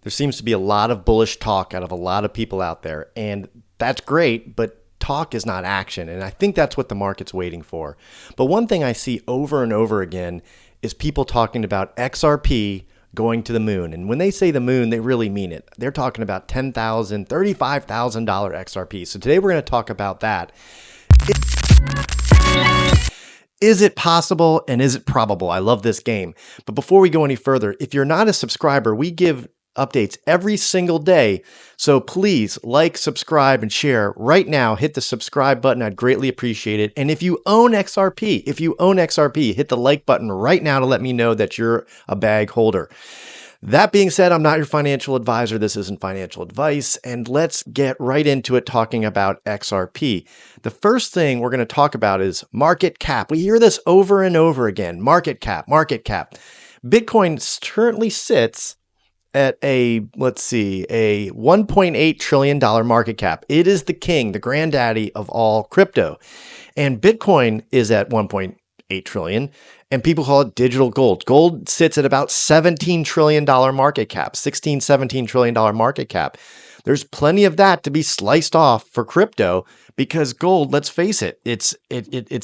There seems to be a lot of bullish talk out of a lot of people out there, and that's great, but talk is not action, and I think that's what the market's waiting for. But one thing I see over and over again is people talking about XRP going to the moon. And when they say the moon, they really mean it. They're talking about $10,000, $35,000 XRP. So today we're going to talk about that. Is it possible and is it probable? I love this game. But before we go any further, if you're not a subscriber, we give updates every single day. So please like, subscribe, and share right now. Hit the subscribe button. I'd greatly appreciate it. And if you own XRP, hit the like button right now to let me know that you're a bag holder. That being said, I'm not your financial advisor. This isn't financial advice. And let's get right into it talking about XRP. The first thing we're going to talk about is market cap. We hear this over and over again. Market cap, market cap. Bitcoin currently sits at a $1.8 trillion market cap. It is the king, the granddaddy of all crypto. And Bitcoin is at 1.8 trillion, and people call it digital gold. Gold sits at about $17 trillion market cap, $17 trillion market cap. There's plenty of that to be sliced off for crypto because gold, let's face it, it's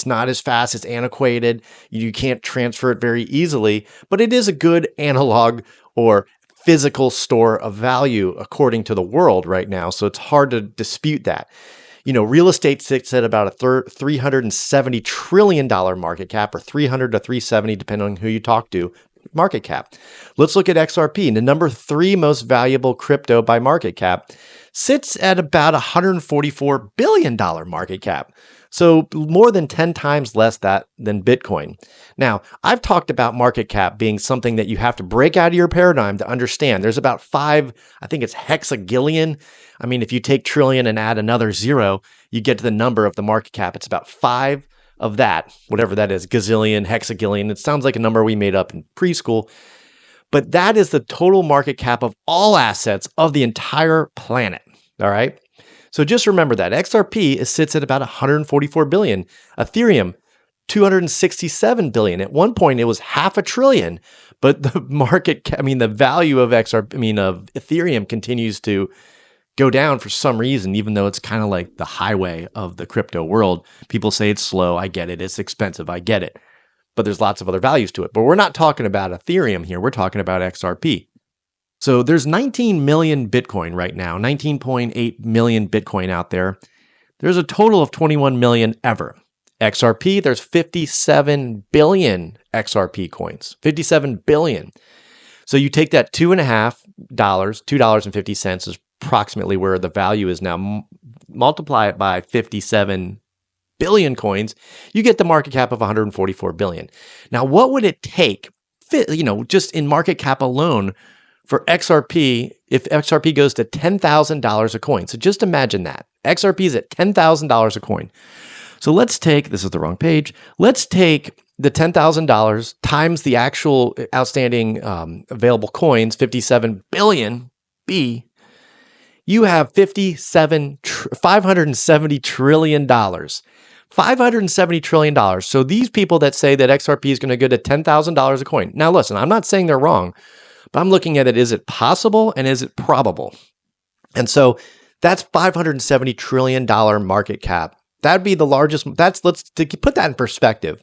not as fast, it's antiquated. You can't transfer it very easily, but it is a good analog or physical store of value according to the world right now. So it's hard to dispute that. You know, real estate sits at about a $370 trillion market cap, or 300 to 370, depending on who you talk to, market cap. Let's look at XRP. The number 3 most valuable crypto by market cap sits at about $144 billion market cap. So more than 10 times less than Bitcoin. Now, I've talked about market cap being something that you have to break out of your paradigm to understand. There's about 5, I think it's hexagillion. I mean, if you take trillion and add another 0, you get to the number of the market cap. It's about 5 of that, whatever that is, gazillion, hexagillion. It sounds like a number we made up in preschool. But that is the total market cap of all assets of the entire planet. All right. So just remember that XRP sits at about 144 billion. Ethereum, 267 billion. At one point, it was $500 billion, but the the value of of Ethereum continues to go down for some reason, even though it's kind of like the highway of the crypto world. People say it's slow. I get it. It's expensive. I get it. But there's lots of other values to it. But we're not talking about Ethereum here. We're talking about XRP. So there's 19 million Bitcoin right now, 19.8 million Bitcoin out there. There's a total of 21 million ever. XRP, there's 57 billion XRP coins, 57 billion. So you take that $2.50 is approximately where the value is now, multiply it by 57 billion coins, you get the market cap of 144 billion. Now, what would it take, just in market cap alone, for XRP, if XRP goes to $10,000 a coin? So just imagine that. XRP is at $10,000 a coin. So let's take, this is the wrong page, let's take the $10,000 times the actual outstanding available coins, 57 billion B, you have $570 trillion. $570 trillion. So these people that say that XRP is going to go to $10,000 a coin. Now listen, I'm not saying they're wrong, but I'm looking at it, is it possible and is it probable? And so that's $570 trillion market cap. That'd be the largest. Let's put that in perspective.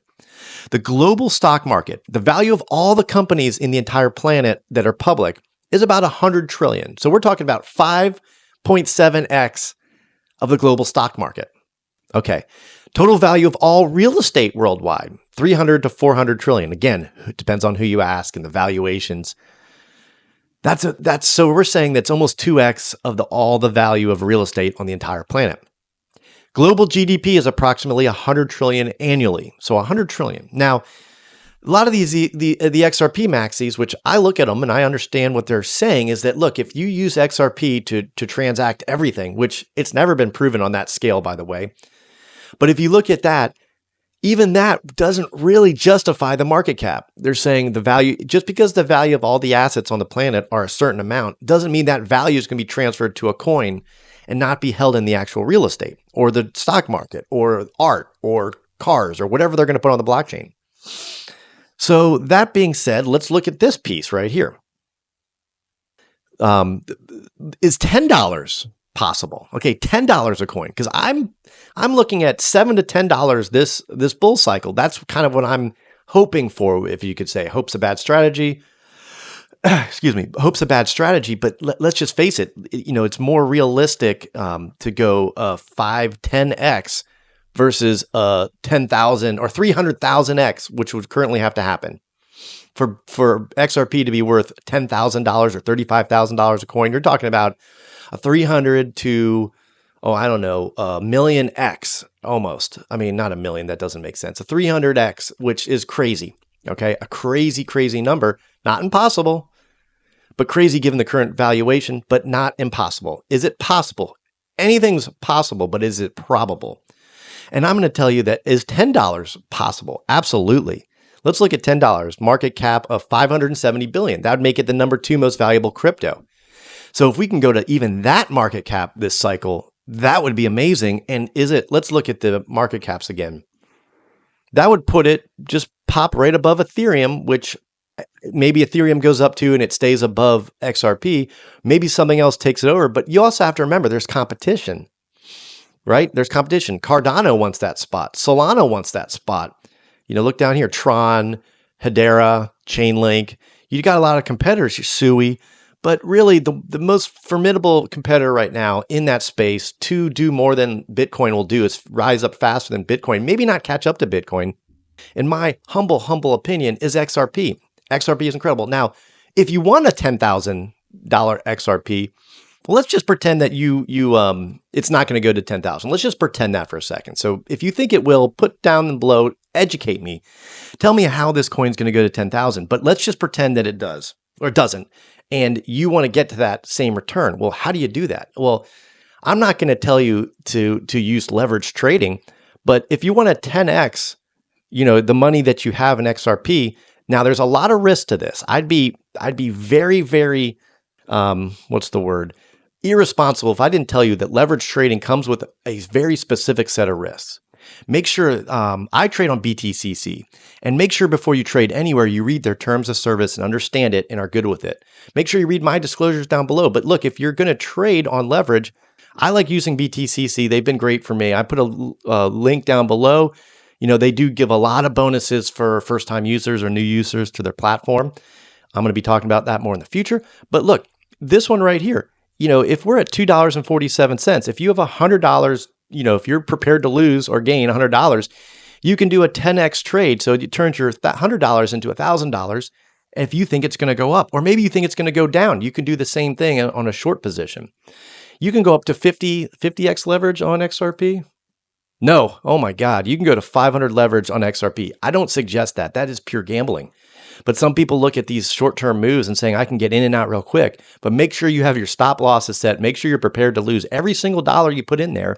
The global stock market, the value of all the companies in the entire planet that are public, is about 100 trillion. So we're talking about 5.7x of the global stock market. Okay. Total value of all real estate worldwide, 300 to 400 trillion. Again, it depends on who you ask and the valuations. So we're saying that's almost 2x of all the value of real estate on the entire planet. Global GDP is approximately 100 trillion annually. So 100 trillion. Now, a lot of these, the XRP maxis, which I look at them and I understand what they're saying, is that, look, if you use XRP to transact everything, which it's never been proven on that scale, by the way. But if you look at that, even that doesn't really justify the market cap. They're saying the value, just because the value of all the assets on the planet are a certain amount, doesn't mean that value is going to be transferred to a coin and not be held in the actual real estate or the stock market or art or cars or whatever they're going to put on the blockchain. So that being said, let's look at this piece right here. is $10 possible? Okay, $10 a coin, because I'm looking at $7 to $10 this bull cycle. That's kind of what I'm hoping for, if you could say. Hope's a bad strategy. Excuse me. Hope's a bad strategy, but let's just face it. It's more realistic to go 5-10x versus 10,000 or 300,000x, which would currently have to happen. For XRP to be worth $10,000 or $35,000 a coin, you're talking about a 300 to, a million X almost. I mean, not a million, that doesn't make sense. A 300X, which is crazy. Okay. A crazy, crazy number. Not impossible, but crazy given the current valuation, but not impossible. Is it possible? Anything's possible, but is it probable? And I'm going to tell you that is $10 possible? Absolutely. Let's look at $10, market cap of 570 billion. That would make it the number 2 most valuable crypto. So if we can go to even that market cap this cycle, that would be amazing. And let's look at the market caps again. That would put it, just pop right above Ethereum, which maybe Ethereum goes up to and it stays above XRP. Maybe something else takes it over, but you also have to remember there's competition, right? There's competition. Cardano wants that spot. Solana wants that spot. Look down here, Tron, Hedera, Chainlink. You got a lot of competitors, your Sui, but really the most formidable competitor right now in that space to do more than Bitcoin will do is rise up faster than Bitcoin, maybe not catch up to Bitcoin. In my humble opinion, is XRP. XRP is incredible. Now, if you want a $10,000 XRP, well, let's just pretend that it's not going to go to 10,000. Let's just pretend that for a second. So if you think it will, put down below, educate me. Tell me how this coin is going to go to 10,000. But let's just pretend that it does or doesn't. And you want to get to that same return. Well, how do you do that? Well, I'm not going to tell you to use leverage trading, but if you want to 10x, the money that you have in XRP, now there's a lot of risk to this. I'd be very, very, irresponsible if I didn't tell you that leverage trading comes with a very specific set of risks. Make sure, I trade on BTCC, and make sure before you trade anywhere, you read their terms of service and understand it and are good with it. Make sure you read my disclosures down below. But look, if you're going to trade on leverage, I like using BTCC. They've been great for me. I put a link down below. They do give a lot of bonuses for first-time users or new users to their platform. I'm going to be talking about that more in the future. But look, this one right here, if we're at $2.47, if you have $100, if you're prepared to lose or gain $100, you can do a 10x trade. So it turns your $100 into $1,000 if you think it's going to go up, or maybe you think it's going to go down. You can do the same thing on a short position. You can go up to 50x leverage on XRP. No, oh my God, you can go to 500 leverage on XRP. I don't suggest that. That is pure gambling. But some people look at these short-term moves and saying, I can get in and out real quick. But make sure you have your stop losses set. Make sure you're prepared to lose every single dollar you put in there.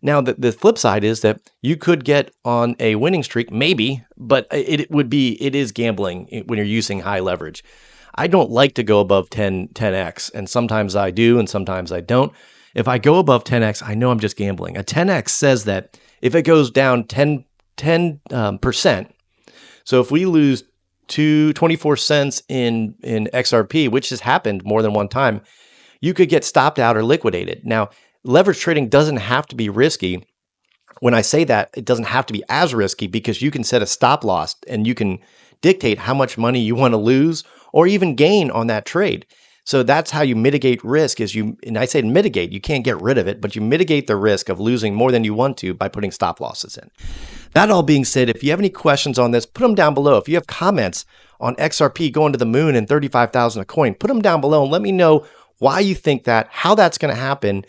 Now, the flip side is that you could get on a winning streak, maybe, but it is gambling when you're using high leverage. I don't like to go above 10x, and sometimes I do, and sometimes I don't. If I go above 10x, I know I'm just gambling. A 10x says that if it goes down 10%, so if we lose 24 cents in XRP, which has happened more than one time, you could get stopped out or liquidated. Now, leverage trading doesn't have to be risky. When I say that, it doesn't have to be as risky because you can set a stop loss and you can dictate how much money you want to lose or even gain on that trade. So that's how you mitigate risk and I say mitigate, you can't get rid of it, but you mitigate the risk of losing more than you want to by putting stop losses in. That all being said, if you have any questions on this, put them down below. If you have comments on XRP going to the moon and 35,000 a coin, put them down below and let me know why you think that, how that's going to happen.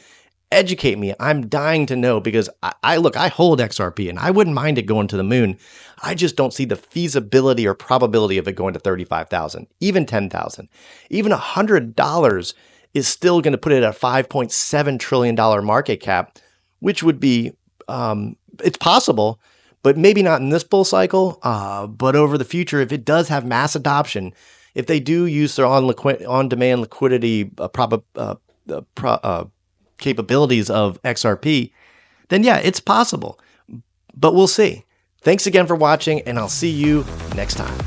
Educate me. I'm dying to know because I hold XRP and I wouldn't mind it going to the moon. I just don't see the feasibility or probability of it going to 35,000, even 10,000. Even $100 is still going to put it at a $5.7 trillion market cap, which would be, it's possible, but maybe not in this bull cycle, but over the future, if it does have mass adoption, if they do use their on-demand liquidity capabilities of XRP, then yeah, it's possible. But we'll see. Thanks again for watching, and I'll see you next time.